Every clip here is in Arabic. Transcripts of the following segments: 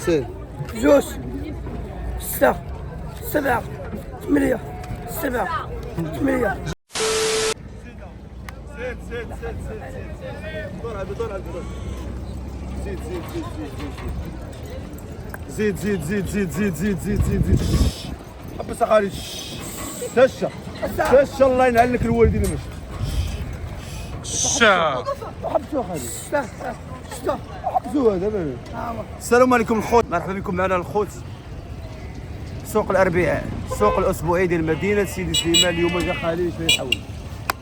سير. جوج 6 7 8 7 8. زيد زيد زيد زيد زيد زيد زيد زيد زيد حبس خالد. تشا تشا الله ينعل لك الوالدين ماشي. شا حبسوا خالد. حبسوا هذا بابا. السلام عليكم الخوت، مرحبا بكم معنا الخوت. سوق الاربعاء، السوق الاسبوعي ديال مدينه سيدي سليمان. اليوم جا خالد شويه يحول.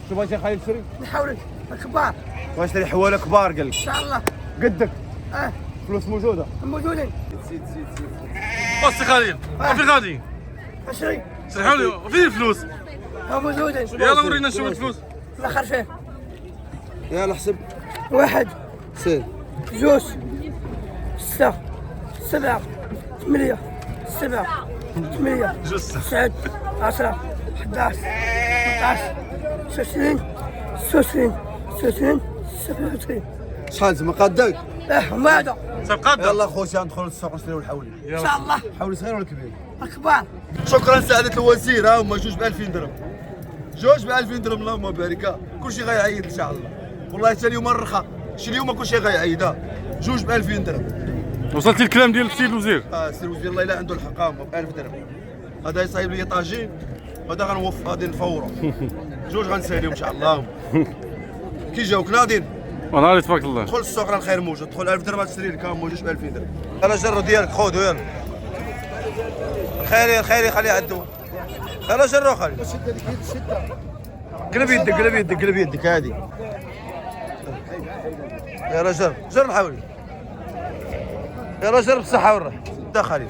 شو بغيتي خالد تشري؟ نحاول الكبار بغيت نشري حواله كبار قال لك. ان شاء الله. قدك اه فلوس موجوده. موجودين. زيد زيد زيد. بصي خالد وفين غادي؟ 20 سرحوا لي وفين الفلوس؟ موجودين. يلا ورينا شنو الفلوس. الاخر فين؟ يلا حسب. 1 سير. جوج 6 7 8 7 8 جوج 9 10 11 12 20 26 27 27. شحال زعما قادك؟ ما هذا سبقات يلا خوتي ندخلوا للسوق نشريو الحولي. ان شاء الله. حولي صغير ولا كبير؟ الكبار. شكرا سعادة الوزير. ها هما جوج ب 2000 درهم. جوج ب 2000 درهم اللهم بارك. كلشي غيعيد ان شاء الله. والله حتى اليوم الرخا. شي اليوم كلشي غيعيد. ها جوج ب 2000 درهم. وصلتي الكلام ديال السيد الوزير. السي الوزير الله الا عنده الحق. ها هما ب 1000 درهم. هذا يصايب لي طاجين. هذا غنوفر غادي نفورو. جوج غنساليو ان شاء الله. كي جاوك ناضين ونهار تبارك الله. دخل السوق راه الخير موجود. دخل 1000 درهم تشري لك. ها هما جوج ب 2000 درهم. يلا جرو ديالك خذو يلا. خيري خيري خليه عندو. يلا جرو خالد. قلب يدك قلب يدك قلب يدك هادي. يلا جر جر الحولي. يلا جر بالصحة والراحة. دا خالد.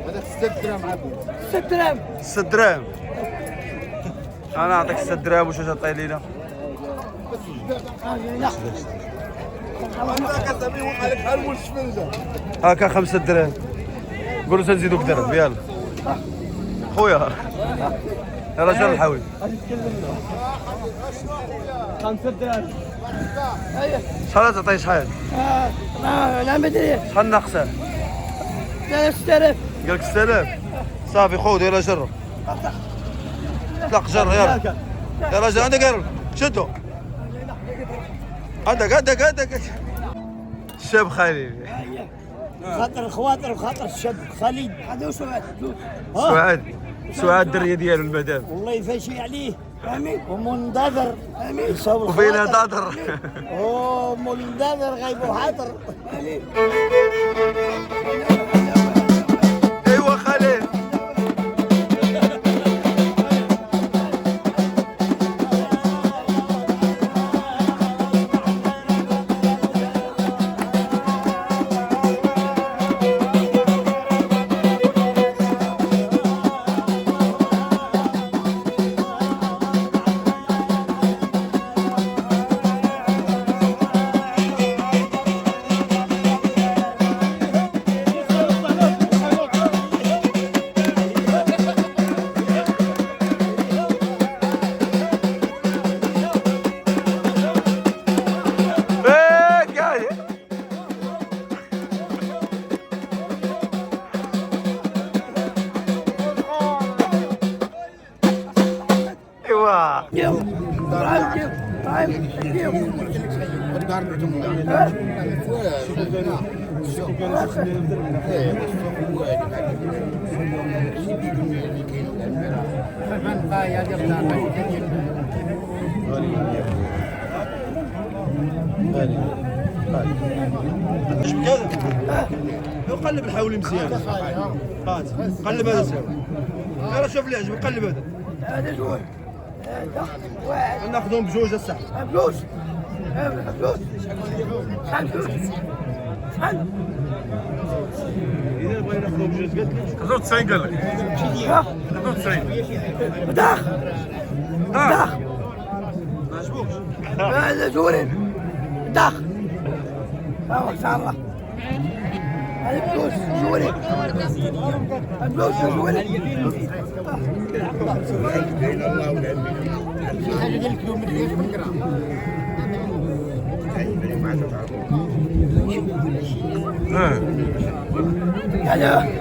هذاك 6 دراهم عافية. 6 دراهم. 6 دراهم. انا نعطيك 6 دراهم وش تعطي لينا؟ هاكا 5 دراهم. قولوا تنزيدوك درهم يلا. خويا يلا جر الحولي. 5 دراهم. شحال تعطي شحال؟ لا ما ادري. شحال ناقصه؟ 6000. قالك 6000. صافي خذ يلا جرب. اطلق جر يلا. يلا جر عندك قرب شدو. عندك الشاب خليل. خاطر خواطر وخاطر الشاب خالد. هذا سعاد الدريه ديالو المدام. والله يفاشي عليه. امين. ومنتظر. امين. وفينا دادر. منتظر غيبو حاضر. امين. ايوا خليل. قلب الحولي مزيان. قلب هذا سوا. يلا شوف اللي عجبك قلب هذا. هذا جوج. هذا واحد. ناخذهم بجوج الساعه. بجوج. بجوج. شحال بجوج؟ شحال؟ اذا بغينا ناخذهم بجوج قالت لك 93 قال لك. 93 داخ. داخ. ما عجبوكش. هذا جورين. داخ. ان شاء الله. هذا بجوج جورين. بجوج جورين. اه يعني